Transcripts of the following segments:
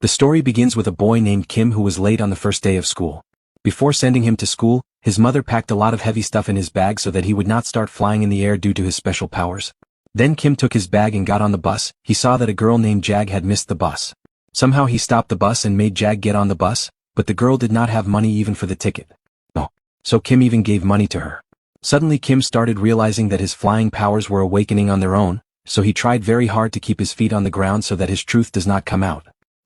The story begins with a boy named Kim who was late on the first day of school. Before sending him to school, his mother packed a lot of heavy stuff in his bag so that he would not start flying in the air due to his special powers. Then Kim took his bag and got on the bus. He saw that a girl named Jag had missed the bus. Somehow he stopped the bus and made Jag get on the bus, but the girl did not have money even for the ticket. No. So Kim even gave money to her. Suddenly Kim started realizing that his flying powers were awakening on their own, so he tried very hard to keep his feet on the ground so that his truth does not come out.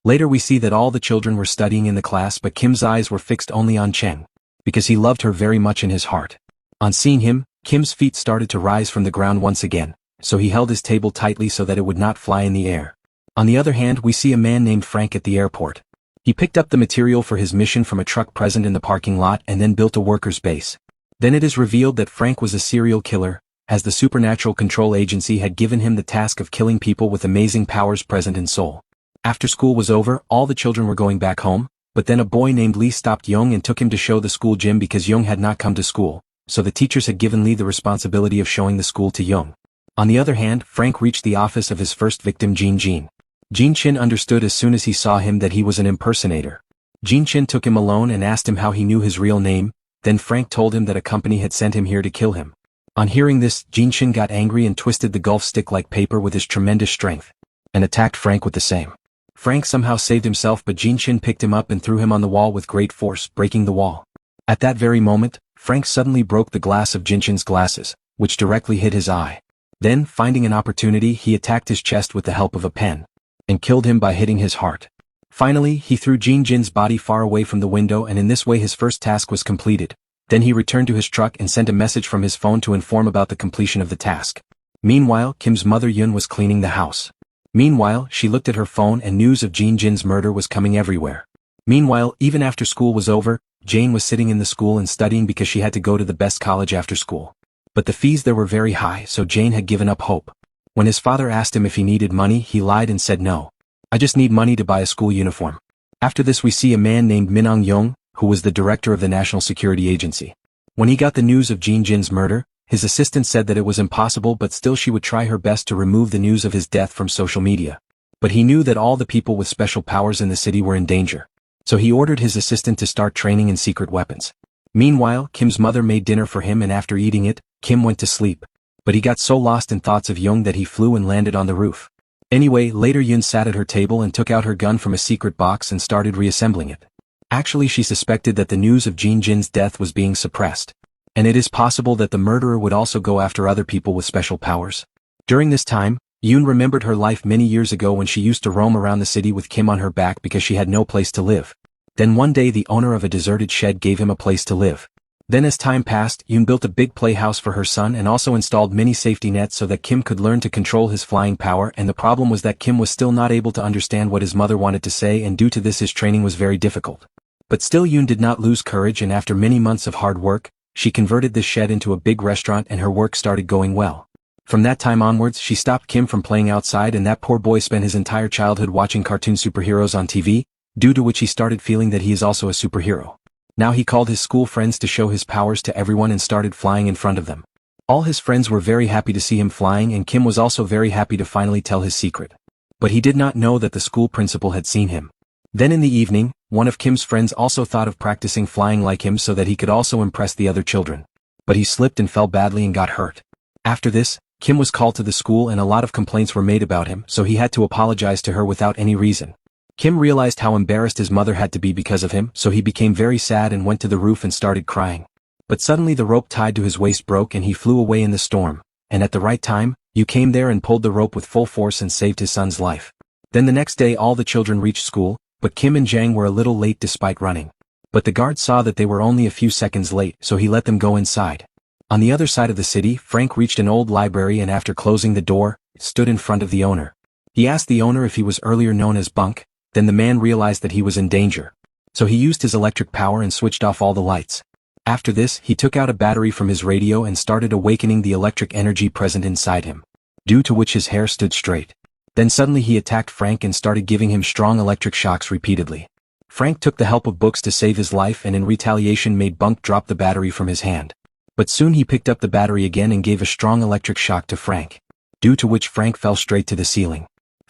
Later we see that all the children were studying in the class, but Kim's eyes were fixed only on Cheng, because he loved her very much in his heart. On seeing him, Kim's feet started to rise from the ground once again, so he held his table tightly so that it would not fly in the air. On the other hand, we see a man named Frank at the airport. He picked up the material for his mission from a truck present in the parking lot and then built a worker's base. Then it is revealed that Frank was a serial killer, as the Supernatural Control Agency had given him the task of killing people with amazing powers present in Seoul. After school was over, all the children were going back home, but then a boy named Lee stopped Young and took him to show the school gym because Young had not come to school, so the teachers had given Lee the responsibility of showing the school to Young. On the other hand, Frank reached the office of his first victim Jean Jin. Jean Chin understood as soon as he saw him that he was an impersonator. Jean Chin took him alone and asked him how he knew his real name, then Frank told him that a company had sent him here to kill him. On hearing this, Jean Chin got angry and twisted the golf stick like paper with his tremendous strength, and attacked Frank with the same. Frank somehow saved himself, but Jean Chin picked him up and threw him on the wall with great force, breaking the wall. At that very moment, Frank suddenly broke the glass of Jean Chin's glasses, which directly hit his eye. Then, finding an opportunity, he attacked his chest with the help of a pen, and killed him by hitting his heart. Finally, he threw Jean Jin's body far away from the window, and in this way his first task was completed. Then he returned to his truck and sent a message from his phone to inform about the completion of the task. Meanwhile, Kim's mother Yun was cleaning the house. Meanwhile, she looked at her phone and news of Jean Jin's murder was coming everywhere. Meanwhile, even after school was over, Jane was sitting in the school and studying because she had to go to the best college after school. But the fees there were very high, so Jane had given up hope. When his father asked him if he needed money, he lied and said no. I just need money to buy a school uniform. After this we see a man named Minong Yong, who was the director of the National Security Agency. When he got the news of Jean Jin's murder, his assistant said that it was impossible, but still she would try her best to remove the news of his death from social media. But he knew that all the people with special powers in the city were in danger. So he ordered his assistant to start training in secret weapons. Meanwhile, Kim's mother made dinner for him, and after eating it, Kim went to sleep. But he got so lost in thoughts of Young that he flew and landed on the roof. Anyway, later Yun sat at her table and took out her gun from a secret box and started reassembling it. Actually, she suspected that the news of Jean Jin's death was being suppressed. And it is possible that the murderer would also go after other people with special powers. During this time, Yoon remembered her life many years ago when she used to roam around the city with Kim on her back because she had no place to live. Then one day the owner of a deserted shed gave him a place to live. Then as time passed, Yoon built a big playhouse for her son and also installed many safety nets so that Kim could learn to control his flying power, and the problem was that Kim was still not able to understand what his mother wanted to say, and due to this his training was very difficult. But still Yoon did not lose courage, and after many months of hard work, she converted this shed into a big restaurant and her work started going well. From that time onwards, she stopped Kim from playing outside, and that poor boy spent his entire childhood watching cartoon superheroes on TV, due to which he started feeling that he is also a superhero. Now he called his school friends to show his powers to everyone and started flying in front of them. All his friends were very happy to see him flying, and Kim was also very happy to finally tell his secret. But he did not know that the school principal had seen him. Then in the evening, one of Kim's friends also thought of practicing flying like him so that he could also impress the other children. But he slipped and fell badly and got hurt. After this, Kim was called to the school and a lot of complaints were made about him, so he had to apologize to her without any reason. Kim realized how embarrassed his mother had to be because of him, so he became very sad and went to the roof and started crying. But suddenly the rope tied to his waist broke and he flew away in the storm, and at the right time, you came there and pulled the rope with full force and saved his son's life. Then the next day all the children reached school, but Kim and Jang were a little late despite running. But the guard saw that they were only a few seconds late, so he let them go inside. On the other side of the city, Frank reached an old library and after closing the door, stood in front of the owner. He asked the owner if he was earlier known as Bunk. Then the man realized that he was in danger. So he used his electric power and switched off all the lights. After this, he took out a battery from his radio and started awakening the electric energy present inside him, due to which his hair stood straight. Then suddenly he attacked Frank and started giving him strong electric shocks repeatedly. Frank took the help of books to save his life and in retaliation made Bunk drop the battery from his hand. But soon he picked up the battery again and gave a strong electric shock to Frank, due to which Frank fell straight to the ceiling.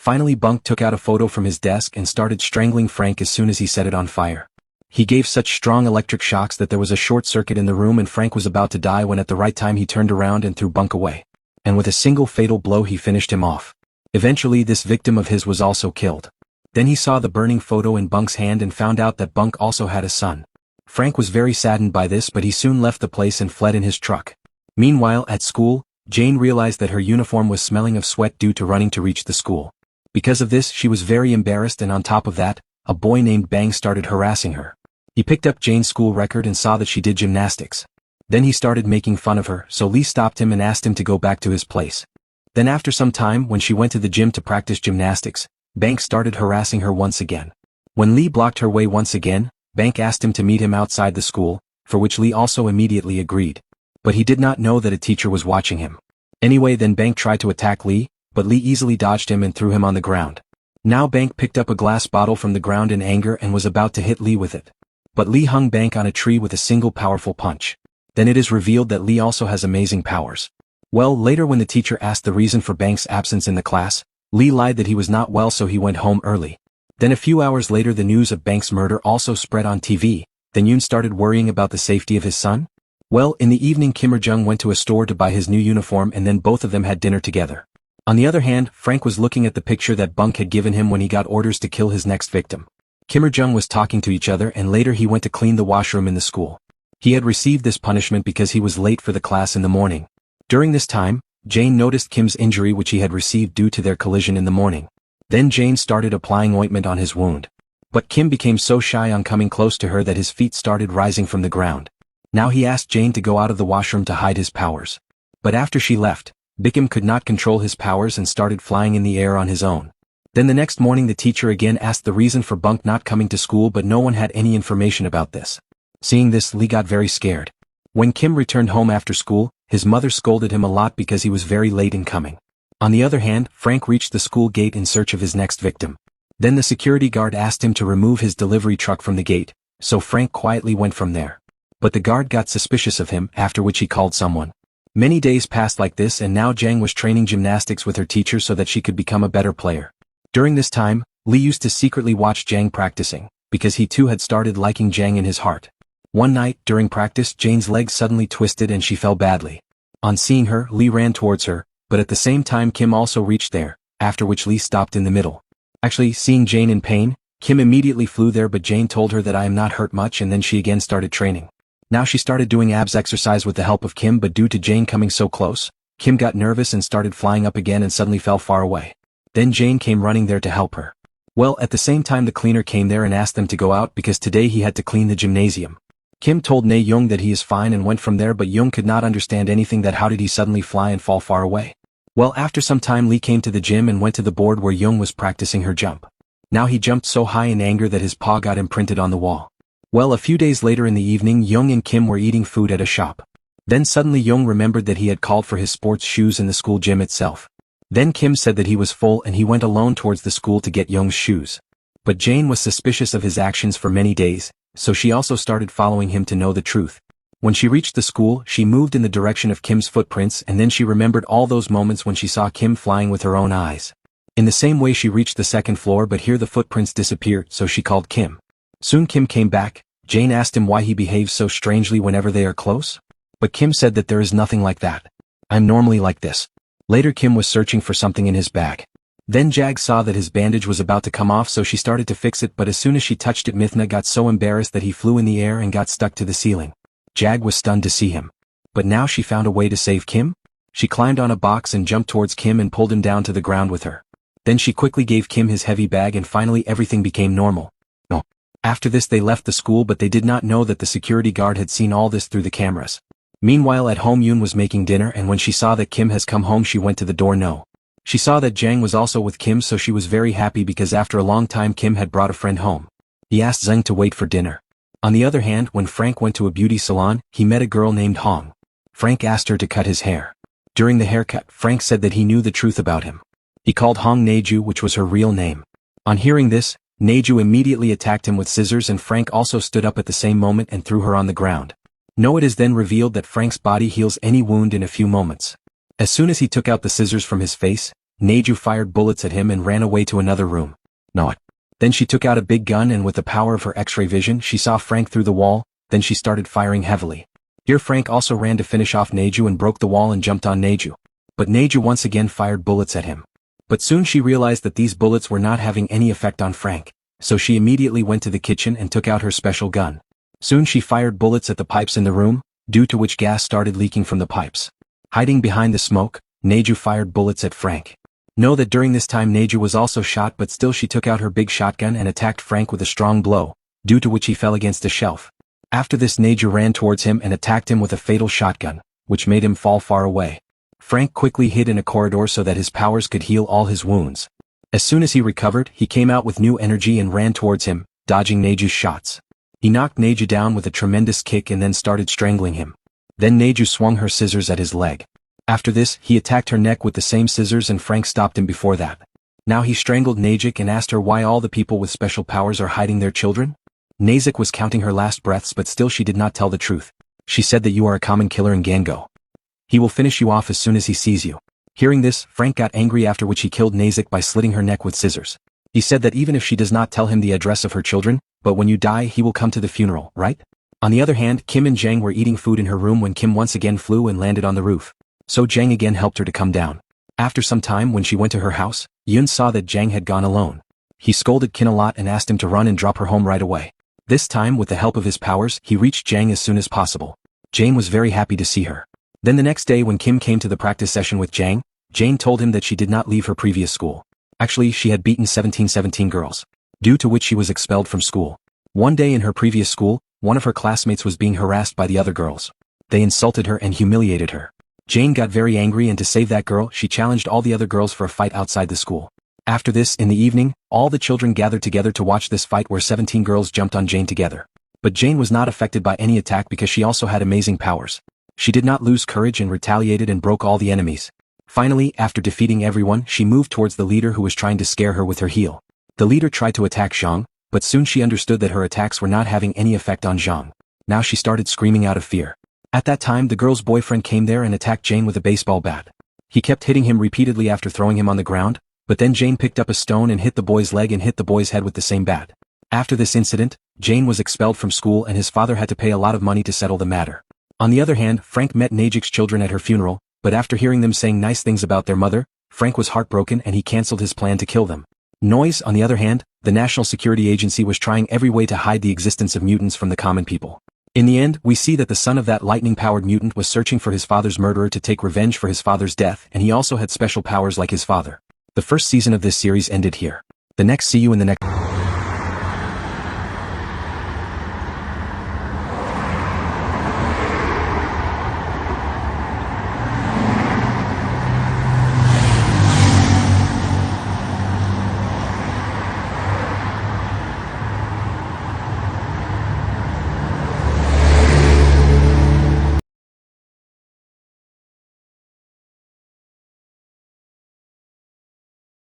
Finally Bunk took out a photo from his desk and started strangling Frank as soon as he set it on fire. He gave such strong electric shocks that there was a short circuit in the room and Frank was about to die when at the right time he turned around and threw Bunk away. And with a single fatal blow he finished him off. Eventually this victim of his was also killed. Then he saw the burning photo in Bunk's hand and found out that Bunk also had a son. Frank was very saddened by this but he soon left the place and fled in his truck. Meanwhile at school, Jane realized that her uniform was smelling of sweat due to running to reach the school. Because of this she was very embarrassed and on top of that, a boy named Bang started harassing her. He picked up Jane's school record and saw that she did gymnastics. Then he started making fun of her so Lee stopped him and asked him to go back to his place. Then after some time when she went to the gym to practice gymnastics, Bank started harassing her once again. When Lee blocked her way once again, Bank asked him to meet him outside the school, for which Lee also immediately agreed. But he did not know that a teacher was watching him. Anyway then Bank tried to attack Lee, but Lee easily dodged him and threw him on the ground. Now Bank picked up a glass bottle from the ground in anger and was about to hit Lee with it. But Lee hung Bank on a tree with a single powerful punch. Then it is revealed that Lee also has amazing powers. Well, later when the teacher asked the reason for Bank's absence in the class, Lee lied that he was not well so he went home early. Then a few hours later the news of Bank's murder also spread on TV, then Yoon started worrying about the safety of his son? Well, in the evening Kim Er-jung went to a store to buy his new uniform and then both of them had dinner together. On the other hand, Frank was looking at the picture that Bunk had given him when he got orders to kill his next victim. Kim Er-jung was talking to each other and later he went to clean the washroom in the school. He had received this punishment because he was late for the class in the morning. During this time, Jane noticed Kim's injury which he had received due to their collision in the morning. Then Jane started applying ointment on his wound. But Kim became so shy on coming close to her that his feet started rising from the ground. Now he asked Jane to go out of the washroom to hide his powers. But after she left, Bickham could not control his powers and started flying in the air on his own. Then the next morning the teacher again asked the reason for Bunk not coming to school but no one had any information about this. Seeing this Lee got very scared. When Kim returned home after school, his mother scolded him a lot because he was very late in coming. On the other hand, Frank reached the school gate in search of his next victim. Then the security guard asked him to remove his delivery truck from the gate, so Frank quietly went from there. But the guard got suspicious of him after which he called someone. Many days passed like this and now Jang was training gymnastics with her teacher so that she could become a better player. During this time, Lee used to secretly watch Jang practicing, because he too had started liking Jang in his heart. One night, during practice Jane's leg suddenly twisted and she fell badly. On seeing her, Lee ran towards her, but at the same time Kim also reached there, after which Lee stopped in the middle. Actually, seeing Jane in pain, Kim immediately flew there but Jane told her that I am not hurt much and then she again started training. Now she started doing abs exercise with the help of Kim but due to Jane coming so close, Kim got nervous and started flying up again and suddenly fell far away. Then Jane came running there to help her. Well, at the same time the cleaner came there and asked them to go out because today he had to clean the gymnasium. Kim told Nae Young that he is fine and went from there but Young could not understand anything that how did he suddenly fly and fall far away. Well, after some time Lee came to the gym and went to the board where Young was practicing her jump. Now he jumped so high in anger that his paw got imprinted on the wall. Well, a few days later in the evening Young and Kim were eating food at a shop. Then suddenly Young remembered that he had called for his sports shoes in the school gym itself. Then Kim said that he was full and he went alone towards the school to get Young's shoes. But Jane was suspicious of his actions for many days, so she also started following him to know the truth. When she reached the school, she moved in the direction of Kim's footprints and then she remembered all those moments when she saw Kim flying with her own eyes. In the same way she reached the second floor but here the footprints disappeared so she called Kim. Soon Kim came back. Jane asked him why he behaves so strangely whenever they are close. But Kim said that there is nothing like that. I'm normally like this. Later Kim was searching for something in his bag. Then Jag saw that his bandage was about to come off so she started to fix it but as soon as she touched it Mithna got so embarrassed that he flew in the air and got stuck to the ceiling. Jag was stunned to see him. But now she found a way to save Kim? She climbed on a box and jumped towards Kim and pulled him down to the ground with her. Then she quickly gave Kim his heavy bag and finally everything became normal. No. After this they left the school but they did not know that the security guard had seen all this through the cameras. Meanwhile at home Yoon was making dinner and when she saw that Kim has come home she went to the door. No. She saw that Jang was also with Kim so she was very happy because after a long time Kim had brought a friend home. He asked Zeng to wait for dinner. On the other hand, when Frank went to a beauty salon, he met a girl named Hong. Frank asked her to cut his hair. During the haircut, Frank said that he knew the truth about him. He called Hong Naeju, which was her real name. On hearing this, Naeju immediately attacked him with scissors and Frank also stood up at the same moment and threw her on the ground. No, it is then revealed that Frank's body heals any wound in a few moments. As soon as he took out the scissors from his face, Neju fired bullets at him and ran away to another room. No. Then she took out a big gun and with the power of her X-ray vision she saw Frank through the wall, then she started firing heavily. Here Frank also ran to finish off Neju and broke the wall and jumped on Neju. But Neju once again fired bullets at him. But soon she realized that these bullets were not having any effect on Frank, so she immediately went to the kitchen and took out her special gun. Soon she fired bullets at the pipes in the room, due to which gas started leaking from the pipes. Hiding behind the smoke, Neju fired bullets at Frank. Know that during this time Neju was also shot, but still she took out her big shotgun and attacked Frank with a strong blow, due to which he fell against a shelf. After this Neju ran towards him and attacked him with a fatal shotgun, which made him fall far away. Frank quickly hid in a corridor so that his powers could heal all his wounds. As soon as he recovered, he came out with new energy and ran towards him, dodging Neju's shots. He knocked Neju down with a tremendous kick and then started strangling him. Then Neju swung her scissors at his leg. After this, he attacked her neck with the same scissors and Frank stopped him before that. Now he strangled Nejuk and asked her why all the people with special powers are hiding their children? Nejuk was counting her last breaths, but still she did not tell the truth. She said that you are a common killer in Gango. He will finish you off as soon as he sees you. Hearing this, Frank got angry, after which he killed Nejuk by slitting her neck with scissors. He said that even if she does not tell him the address of her children, but when you die he will come to the funeral, right? On the other hand, Kim and Jang were eating food in her room when Kim once again flew and landed on the roof. So Jang again helped her to come down. After some time, when she went to her house, Yun saw that Jang had gone alone. He scolded Kim a lot and asked him to run and drop her home right away. This time, with the help of his powers, he reached Jang as soon as possible. Jang was very happy to see her. Then the next day when Kim came to the practice session with Jang, Jane told him that she did not leave her previous school. Actually, she had beaten 17 girls, due to which she was expelled from school. One day in her previous school, one of her classmates was being harassed by the other girls. They insulted her and humiliated her. Jane got very angry, and to save that girl, she challenged all the other girls for a fight outside the school. After this, in the evening, all the children gathered together to watch this fight where 17 girls jumped on Jane together. But Jane was not affected by any attack because she also had amazing powers. She did not lose courage and retaliated and broke all the enemies. Finally, after defeating everyone, she moved towards the leader who was trying to scare her with her heel. The leader tried to attack Zhang, but soon she understood that her attacks were not having any effect on Zhang. Now she started screaming out of fear. At that time the girl's boyfriend came there and attacked Jane with a baseball bat. He kept hitting him repeatedly after throwing him on the ground, but then Jane picked up a stone and hit the boy's leg and hit the boy's head with the same bat. After this incident, Jane was expelled from school and his father had to pay a lot of money to settle the matter. On the other hand, Frank met Nejik's children at her funeral, but after hearing them saying nice things about their mother, Frank was heartbroken and he cancelled his plan to kill them. Noise, on the other hand, the National Security Agency was trying every way to hide the existence of mutants from the common people. In the end, we see that the son of that lightning-powered mutant was searching for his father's murderer to take revenge for his father's death, and he also had special powers like his father. The first season of this series ended here. The next see you in the next